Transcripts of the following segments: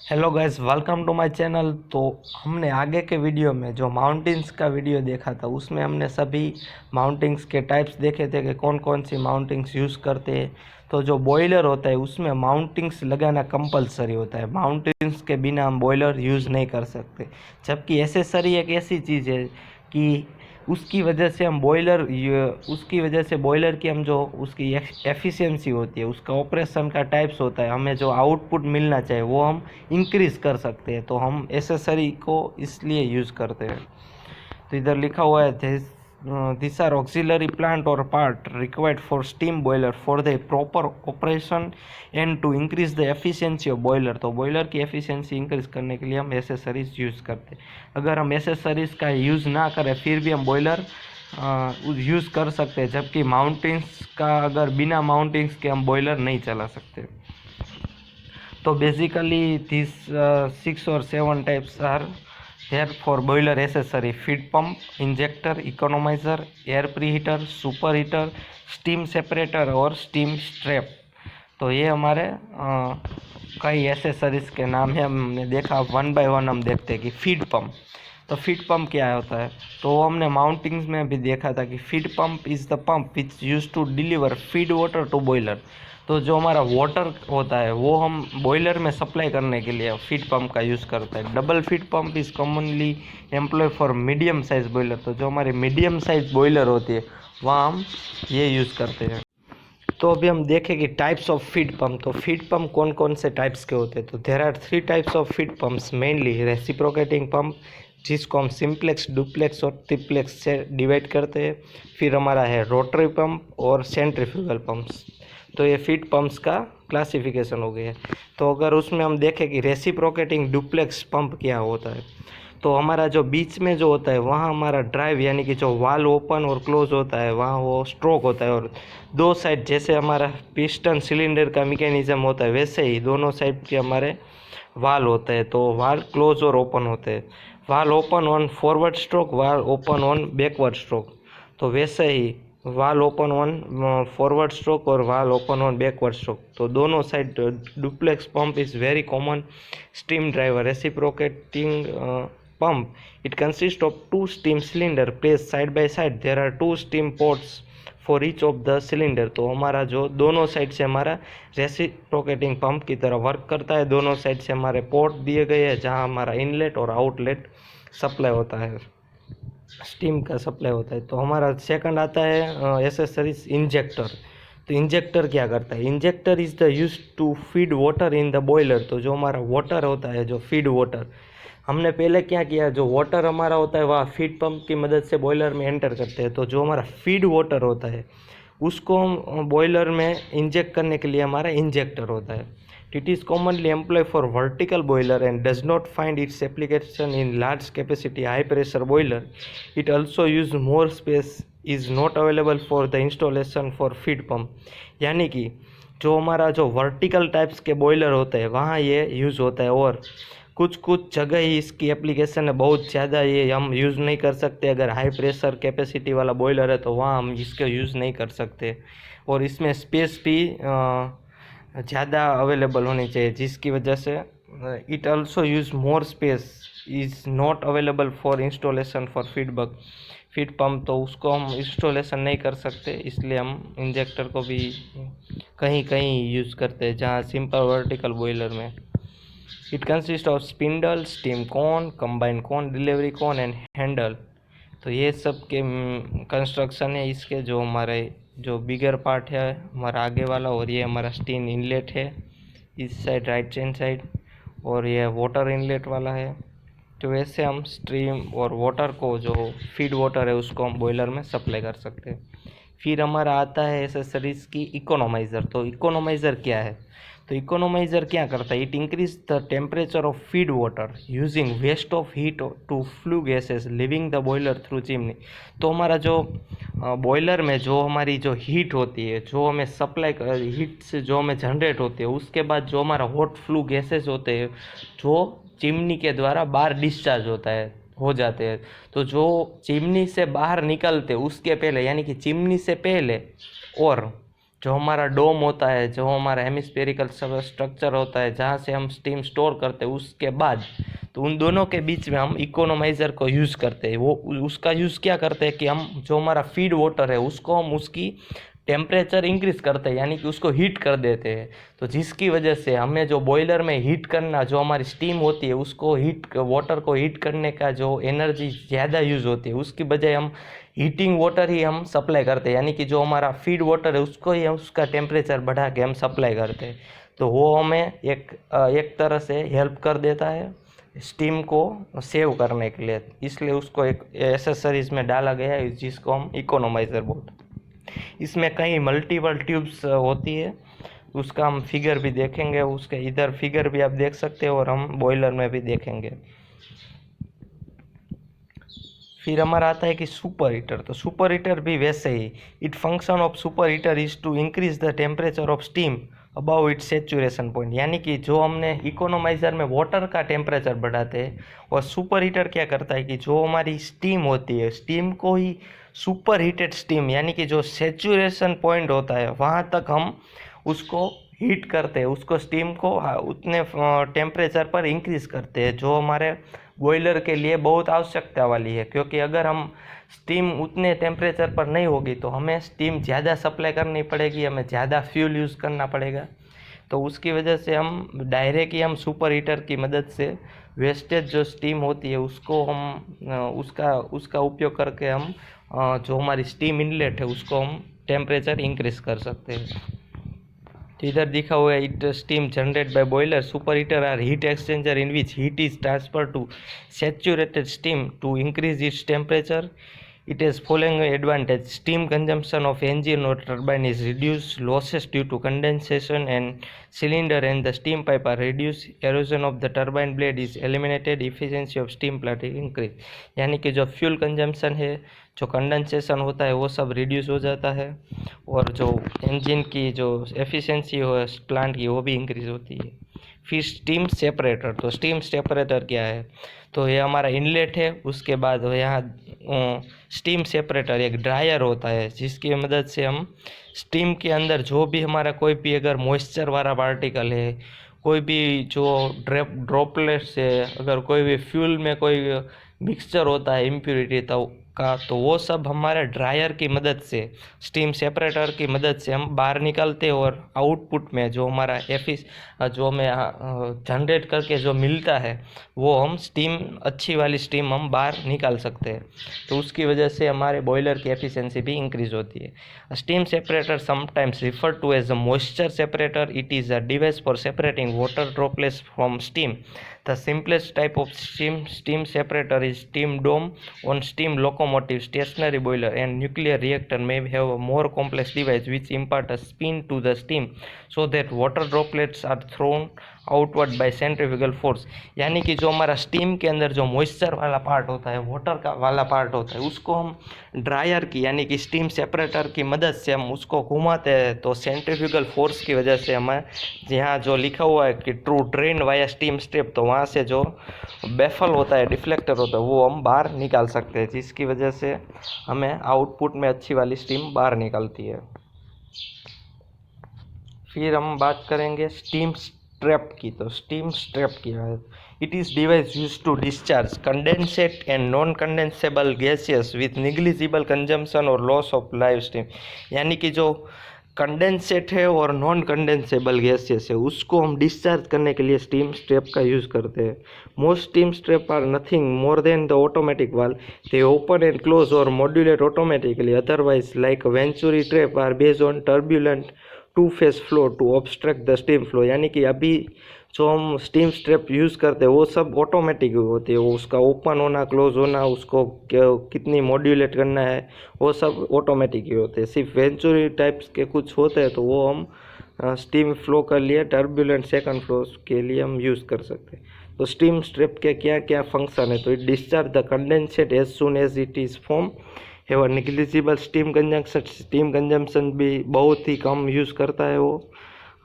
Hello guys, welcome to my channel. तो हमने आगे के वीडियो में जो माउंटेन्स का वीडियो देखा था उसमें हमने सभी माउंटिंग्स के टाइप्स देखे थे कि कौन कौन सी माउंटिंग्स यूज़ करते हैं। तो जो बॉयलर होता है उसमें माउंटिंग्स लगाना कंपलसरी होता है। माउंटिंग्स के बिना हम बॉयलर यूज़ नहीं कर सकते। जबकि एसेसरी एक ऐसी चीज़ है कि उसकी वजह से हम उसकी वजह से बॉयलर की हम जो उसकी एफिशिएंसी होती है, उसका ऑपरेशन का टाइप्स होता है, हमें जो आउटपुट मिलना चाहिए वो हम इंक्रीज़ कर सकते हैं। तो हम एसेसरी को इसलिए यूज़ करते हैं। तो इधर लिखा हुआ है this are auxiliary plant or part required for steam boiler for the proper operation and to increase the efficiency of boiler. तो बॉयलर की एफिशिएंसी इंक्रीज करने के लिए हम एसेसरीज यूज़ करते हैं। अगर हम एसेसरीज का यूज़ ना करें फिर भी हम बॉयलर यूज़ कर सकते हैं। जबकि माउंटिंग्स का अगर बिना माउंटिंग्स के हम बॉयलर नहीं चला सकते। तो basically this 6 or 7 types are here for boiler accessory: feed pump, injector, economizer, air preheater, superheater, steam separator और steam strap। तो ये हमारे कई एसेसरीज के नाम है। हमने देखा वन बाय वन हम देखते हैं कि फीड पंप। तो फीड पंप क्या होता है, तो हमने माउंटिंग्स में भी देखा था कि feed pump is the pump which use to deliver feed water to boiler. तो जो हमारा वाटर होता है वो हम बॉयलर में सप्लाई करने के लिए फीड पंप का यूज़ करते हैं। Double feed pump is commonly employ for medium size boiler. तो जो हमारी मीडियम साइज बॉयलर होती है वहाँ हम ये यूज़ करते हैं। तो अभी हम देखें कि टाइप्स ऑफ फीड पंप। तो फीड पंप कौन कौन से टाइप्स के होते हैं। तो there are 3 types of feed pumps mainly. Reciprocating pump, जिसको हम सिंप्लेक्स, डुप्लेक्स और ट्रिप्लेक्स से डिवाइड करते हैं। फिर हमारा है रोटरी पंप और सेंट्रीफ्यूगल पंप्स। तो ये फीड पंप्स का क्लासिफिकेशन हो गया है। तो अगर उसमें हम देखें कि रेसिप्रोकेटिंग डुप्लेक्स पंप क्या होता है, तो हमारा जो बीच में जो होता है वहाँ हमारा ड्राइव यानी कि जो वाल्व ओपन और क्लोज होता है वहाँ वो स्ट्रोक होता है, और दो साइड जैसे हमारा पिस्टन सिलेंडर का मैकेनिज्म होता है वैसे ही दोनों साइड के हमारे वाल्व होते हैं। तो वाल्व क्लोज और ओपन होते हैं। Valve open on forward stroke, valve open on backward stroke. तो वैसे ही valve open on forward stroke और valve open on backward stroke. तो दोनों side duplex pump is very common steam driver reciprocating pump. It consists of 2 steam cylinder placed side by side. There are 2 steam ports for each of the cylinder। तो हमारा जो दोनों side से हमारा reciprocating pump की तरह work करता है। दोनों साइड से हमारे पोर्ट दिए गए हैं जहाँ हमारा इनलेट और आउटलेट सप्लाई होता है, स्टीम का सप्लाई होता है। तो हमारा सेकंड आता है एसेसरीज इंजेक्टर। तो इंजेक्टर क्या करता है, injector is the use to feed water in the boiler. तो जो हमारा वाटर होता है, जो फीड वाटर, हमने पहले क्या किया, जो वाटर हमारा होता है वह फीड पंप की मदद से बॉयलर में एंटर करते हैं। तो जो हमारा फीड वाटर होता है उसको हम बॉयलर में इंजेक्ट करने के लिए हमारा इंजेक्टर होता है। It is commonly employ for vertical boiler and does not find its application in large capacity high pressure boiler. It also use more space, is not available for the installation for feed pump. यानी कि जो हमारा जो vertical types के boiler होते हैं वहाँ ये यूज़ होता है, और कुछ कुछ जगह ही इसकी एप्लीकेशन है, बहुत ज़्यादा ये हम यूज़ नहीं कर सकते। अगर हाई प्रेशर कैपेसिटी वाला बॉयलर है तो वहाँ हम इसका यूज़ नहीं कर सकते, और इसमें स्पेस भी ज़्यादा अवेलेबल होनी चाहिए, जिसकी वजह से it also use more space, is not available for installation for feed pump. तो उसको हम इंस्टॉलेशन नहीं कर सकते, इसलिए हम इंजेक्टर को भी कहीं कहीं यूज़ करते हैं जहाँ सिंपल वर्टिकल बॉयलर में। It consist of spindle, steam cone, combined cone, delivery cone and handle. तो ये सब के कंस्ट्रक्शन है इसके। जो हमारे जो बिगर पार्ट है हमारा आगे वाला, और ये हमारा स्टीम इनलेट है इस साइड राइट हैंड साइड, और ये वाटर इनलेट वाला है। तो वैसे हम स्ट्रीम और वाटर को, जो फीड वाटर है उसको हम बॉयलर में सप्लाई कर सकते हैं। फिर हमारा आता है एसेसरीज़ की इकोनोमाइज़र। तो इकोनोमाइज़र क्या है, तो इकोनोमाइज़र क्या करता है, it increase the temperature of feed water using waste of heat to flue gases leaving the boiler through chimney. तो हमारा जो बॉयलर में जो हमारी जो हीट होती है, जो हमें सप्लाई हीट से जो हमें जनरेट होती है, उसके बाद जो हमारा हॉट फ्लू गैसेस होते हैं जो चिमनी के द्वारा बाहर डिस्चार्ज हो जाते हैं। तो जो चिमनी से बाहर निकलते उसके पहले, यानी कि चिमनी से पहले और जो हमारा डोम होता है, जो हमारा हेमिस्फेरिकल स्ट्रक्चर होता है जहाँ से हम स्टीम स्टोर करते हैं, उसके बाद तो उन दोनों के बीच में हम इकोनोमाइज़र को यूज़ करते हैं। वो उसका यूज़ क्या करते हैं कि हम जो हमारा फीड वाटर है उसको हम उसकी टेम्परेचर इंक्रीज़ करते हैं, यानी कि उसको हीट कर देते हैं। तो जिसकी वजह से हमें जो बॉयलर में हीट करना, जो हमारी स्टीम होती है उसको हीट, वाटर को हीट करने का जो एनर्जी ज़्यादा यूज़ होती है, उसकी बजाय हम हीटिंग वाटर ही हम सप्लाई करते हैं, यानी कि जो हमारा फीड वाटर है उसको ही हम उसका टेम्परेचर बढ़ा के हम सप्लाई करते हैं। तो वो हमें एक तरह से हेल्प कर देता है स्टीम को सेव करने के लिए, इसलिए उसको एक एसेसरीज में डाला गया है जिसको हम इकोनोमाइज़र बोलते हैं। इसमें कई मल्टीपल ट्यूब्स होती है, उसका हम फिगर भी देखेंगे, उसके इधर फिगर भी आप देख सकते हो और हम बॉयलर में भी देखेंगे। फिर हमारा आता है कि सुपर हीटर। तो सुपर हीटर भी वैसे ही, it function of super heater is to increase the temperature of steam above its saturation point, यानी कि जो हमने इकोनोमाइज़र में वाटर का टेम्परेचर बढ़ाते हैं, और सुपर हीटर क्या करता है कि जो हमारी स्टीम होती है, स्टीम को ही सुपर हीटेड स्टीम, यानी कि जो सेचुरेशन पॉइंट होता है वहाँ तक हम उसको हीट करते हैं, उसको स्टीम को उतने टेम्परेचर पर इंक्रीज़ करते हैं जो हमारे बॉयलर के लिए बहुत आवश्यकता वाली है। क्योंकि अगर हम स्टीम उतने टेम्परेचर पर नहीं होगी तो हमें स्टीम ज़्यादा सप्लाई करनी पड़ेगी, हमें ज़्यादा फ्यूल यूज़ करना पड़ेगा। तो उसकी वजह से हम डायरेक्ट ही हम सुपर हीटर की मदद से वेस्टेज जो स्टीम होती है उसको हम उसका उपयोग करके हम जो हमारी स्टीम इनलेट है उसको हम टेम्परेचर इंक्रीज़ कर सकते हैं। तो इधर दिखा हुआ है, it steam generate by boiler, super heater are heat exchanger in which heat is transfer to saturated steam to increase its temperature. It has following advantage: steam consumption of engine or turbine is reduced, losses due to condensation and cylinder and the steam pipe are reduced, erosion of the turbine blade is eliminated, efficiency of steam plant is increased। यानी कि जो fuel consumption है, जो condensation होता है वो सब reduce हो जाता है, और जो इंजन की जो एफिशिएंसी हो प्लांट की वो भी इंक्रीज होती है। फिर स्टीम सेपरेटर। तो स्टीम सेपरेटर क्या है? तो ये हमारा इनलेट है, उसके बाद यहाँ स्टीम सेपरेटर एक ड्रायर होता है जिसकी मदद से हम स्टीम के अंदर जो भी हमारा कोई भी अगर मॉइस्चर वाला पार्टिकल है, कोई भी जो ड्रॉपलेट्स है, अगर कोई भी फ्यूल में कोई मिक्सचर होता है इम्प्योरिटी तो वो सब हमारे ड्रायर की मदद से, स्टीम सेपरेटर की मदद से हम बाहर निकालते हैं, और आउटपुट में जो हमारा जो हमें जनरेट करके जो मिलता है वो हम स्टीम, अच्छी वाली स्टीम हम बाहर निकाल सकते हैं। तो उसकी वजह से हमारे बॉयलर की एफिशिएंसी भी इंक्रीज होती है। Steam separator sometimes refer to as a moisture separator, it is a device for separating water droplets from steam. The simplest type of steam separator is steam dome on steam locomotive, stationary boiler and nuclear reactor may have a more complex device which impart a spin to the steam so that water droplets are thrown outward by centrifugal force. यानी कि जो हमारा steam के अंदर जो moisture वाला part होता है, वाटर का वाला पार्ट होता है, उसको हम ड्रायर की यानी कि स्टीम सेपरेटर की मदद से हम उसको घुमाते हैं, तो सेंट्रीफ्यूगल फोर्स की वजह से हमें यहाँ जो लिखा हुआ है कि true drain via steam strip, तो वहाँ से जो बेफल होता है, डिफ्लेक्टर होता है, वो हम बाहर निकाल सकते हैं, जिसकी वजह से हमें आउटपुट में अच्छी वाली स्टीम बाहर निकलती है। फिर हम बात करेंगे स्टीम स्ट्रैप की। तो स्टीम स्ट्रैप क्या है? It is device use to discharge condensate and non condensable gases with negligible consumption or loss of live steam. यानी कि जो कंडेंसेट है और नॉन कंडेंसेबल गैसेस है उसको हम डिस्चार्ज करने के लिए स्टीम स्ट्रैप का यूज़ करते हैं। Most steam strap are nothing more than the automatic valve, they open and close और modulate automatically, otherwise like venturi trap are based on turbulent two phase flow to obstruct the steam flow. यानी कि अभी जो हम steam strap use करते हैं वो सब ऑटोमेटिक होती है, वो उसका ओपन होना, क्लोज होना, उसको कितनी मॉड्यूलेट करना है, वो सब ऑटोमेटिक ही होते हैं। सिर्फ वेंचुरी टाइप्स के कुछ होते हैं तो वो हम स्टीम फ्लो के लिए, टर्बुलेंट सेकंड फ्लो के लिए हम यूज़ कर सकते हैं। तो स्टीम स्ट्रैप के क्या क्या फंक्शन है? तो it discharge the condensate as soon as it is form, है वो negligible steam consumption, steam consumption भी बहुत ही कम यूज़ करता है वो।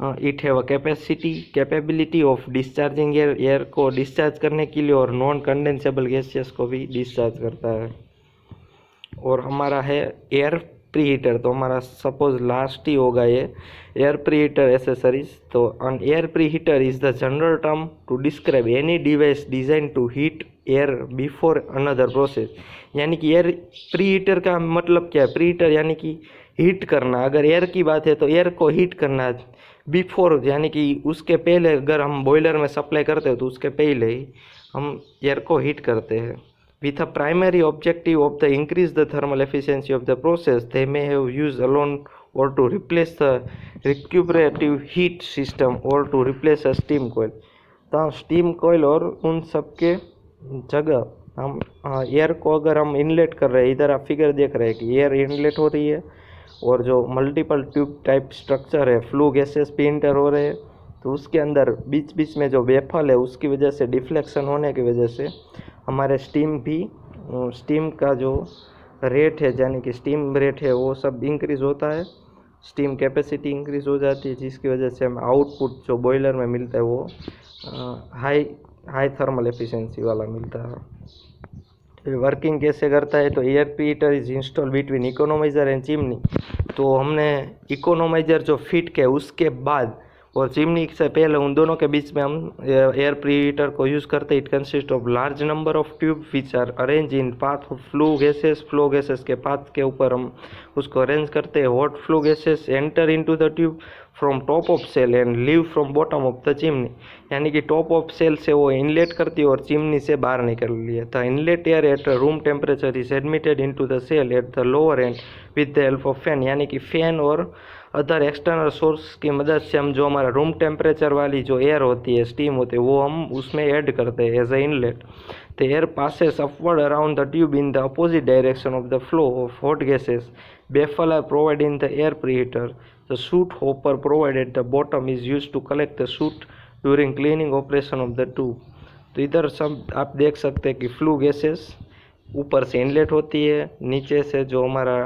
It have a capability of discharging air को डिस्चार्ज करने के लिए, और नॉन कंडेंसेबल गैसेस को भी डिस्चार्ज करता है। और हमारा है एयर प्री हीटर, तो हमारा सपोज लास्ट ही होगा ये एयर प्री हीटर एसेसरीज। तो an air pre heater is the general term to describe any device design to heat air before another process. यानी कि एयर प्री हीटर का मतलब क्या है? प्री हीटर यानी कि हीट करना। अगर एयर की बात है तो एयर को हीट करना बिफोर, यानी कि उसके पहले। अगर हम बॉयलर में सप्लाई करते हो तो उसके पहले ही हम एयर को हीट करते हैं। With a primary objective of the increase the thermal efficiency of the process, they may have used alone or to replace the recuperative heat system or to replace a steam coil। तो steam कोयल और उन सब के जगह हम air को अगर हम इनलेट कर रहे हैं, इधर आप फिगर देख रहे हैं कि एयर इनलेट हो रही है और जो मल्टीपल ट्यूब टाइप स्ट्रक्चर है, फ्लू गैसेस भी इंटर हो रहे हैं, तो उसके अंदर बीच बीच में जो वेफल है उसकी वजह से डिफ्लेक्शन होने की वजह से हमारे स्टीम का जो रेट है, यानी कि स्टीम रेट है, वो सब इंक्रीज़ होता है। स्टीम कैपेसिटी इंक्रीज़ हो जाती है, जिसकी वजह से हमें आउटपुट जो बॉयलर में मिलता है वो हाई थर्मल एफिशिएंसी वाला मिलता है। वर्किंग कैसे करता है? तो air pre heater is install between economiser and chimney. तो हमने इकोनोमाइजर जो फिट किया उसके बाद और चिमनी से पहले उन दोनों के बीच में हम एयर प्री हीटर को यूज़ करते हैं। It consist of large number of tube which are arrange in path of flow gases के पाथ के ऊपर हम उसको अरेंज करते हैं। Hot flow gases enter into the tube from top of shell and leave from bottom of the chimney. यानी कि top of cell से वो इनलेट करती है और चिमनी से बाहर निकल रही है। The inlet air at room temperature is admitted into the shell at the lower end with the help of fan. यानी कि फैन और अदर एक्सटर्नल सोर्स की मदद से हम जो हमारा रूम टेम्परेचर वाली जो एयर होती है, स्टीम होती है, वो हम उसमें ऐड करते हैं as a inlet. The air passes upward around the tube in the opposite direction of the flow of hot gases. Baffle are provided in the air preheater. The soot hopper provided at the bottom is used to collect the soot during cleaning operation of the tube। तो इधर सब आप देख सकते हैं कि flue gases ऊपर से इनलेट होती है, नीचे से जो हमारा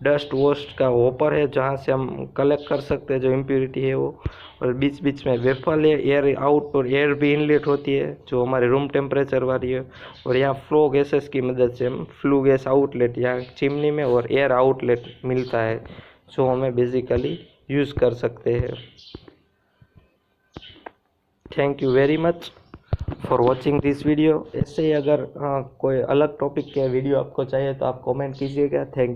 डस्ट वोस्ट का हॉपर है जहाँ से हम कलेक्ट कर सकते हैं जो इम्प्योरिटी है वो, और बीच बीच में वेफल है, एयर आउट और एयर भी इनलेट होती है जो हमारे रूम टेम्परेचर वाली है। और यहाँ फ्लो गैसेस की मदद से हम फ्लू गैस आउटलेट यहाँ चिमनी में और एयर आउटलेट मिलता है जो हमें बेसिकली यूज़ कर सकते हैं। Thank you very much for watching this video. ऐसे ही अगर कोई अलग टॉपिक के वीडियो आपको चाहिए तो आप कमेंट कीजिएगा। Thank you.